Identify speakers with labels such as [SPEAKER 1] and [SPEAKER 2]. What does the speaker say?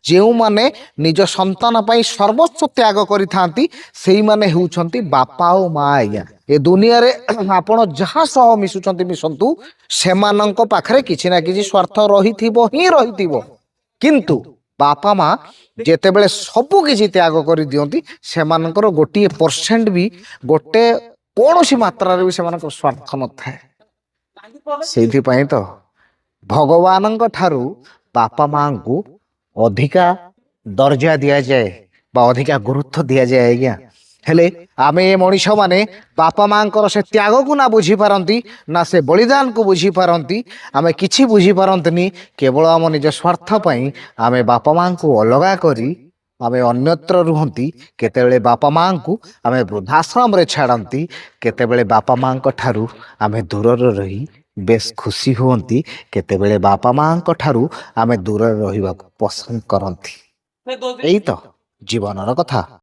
[SPEAKER 1] ଯେଉଁମାନେ ନିଜ ସନ୍ତାନ ପାଇଁ ସର୍ବସ୍ୱ ତ୍ୟାଗ କରିଥାନ୍ତି ସେଇମାନେ ହେଉଛନ୍ତି ବାପା ଓ ମା। ଆଜ୍ଞା ଏ ଦୁନିଆରେ ଆପଣ ଯାହା ସହ ମିଶୁଛନ୍ତି ମିଶନ୍ତୁ, ସେମାନଙ୍କ ପାଖରେ କିଛି ନା କିଛି ସ୍ୱାର୍ଥ ରହିଥିବ ହିଁ ରହିଥିବ, କିନ୍ତୁ ବାପା ମା ଯେତେବେଳେ ସବୁ କିଛି ତ୍ୟାଗ କରିଦିଅନ୍ତି ସେମାନଙ୍କର ଗୋଟିଏ ପରସେଣ୍ଟ ବି ଗୋଟେ କୌଣସି ମାତ୍ରାରେ ବି ସେମାନଙ୍କର ସ୍ୱାର୍ଥ ନଥାଏ। ସେଇଥିପାଇଁ ତ ଭଗବାନଙ୍କ ଠାରୁ ବାପା ମାଙ୍କୁ ଅଧିକା ଦର୍ଜା ଦିଆଯାଏ ବା ଅଧିକା ଗୁରୁତ୍ୱ ଦିଆଯାଏ। ଆଜ୍ଞା ହେଲେ ଆମେ ଏ ମଣିଷ ମାନେ ବାପା ମାଙ୍କର ସେ ତ୍ୟାଗକୁ ନା ବୁଝିପାରନ୍ତି ନା ସେ ବଳିଦାନକୁ ବୁଝିପାରନ୍ତି। ଆମେ କିଛି ବୁଝିପାରନ୍ତିନି, କେବଳ ଆମ ନିଜ ସ୍ୱାର୍ଥ ପାଇଁ ଆମେ ବାପା ମାଙ୍କୁ ଅଲଗା କରି ଆମେ ଅନ୍ୟତ୍ର ରୁହନ୍ତି। କେତେବେଳେ ବାପା ମାଙ୍କୁ ଆମେ ବୃଦ୍ଧାଶ୍ରମରେ ଛାଡ଼ନ୍ତି, କେତେବେଳେ ବାପା ମାଙ୍କ ଠାରୁ ଆମେ ଦୂରରେ ରହି ବେଶ ଖୁସି ହୁଅନ୍ତି, କେତେବେଳେ ବାପା ମାଙ୍କ ଠାରୁ ଆମେ ଦୂରରେ ରହିବାକୁ ପସନ୍ଦ କରନ୍ତି। ଏଇ ତ ଜୀବନର କଥା।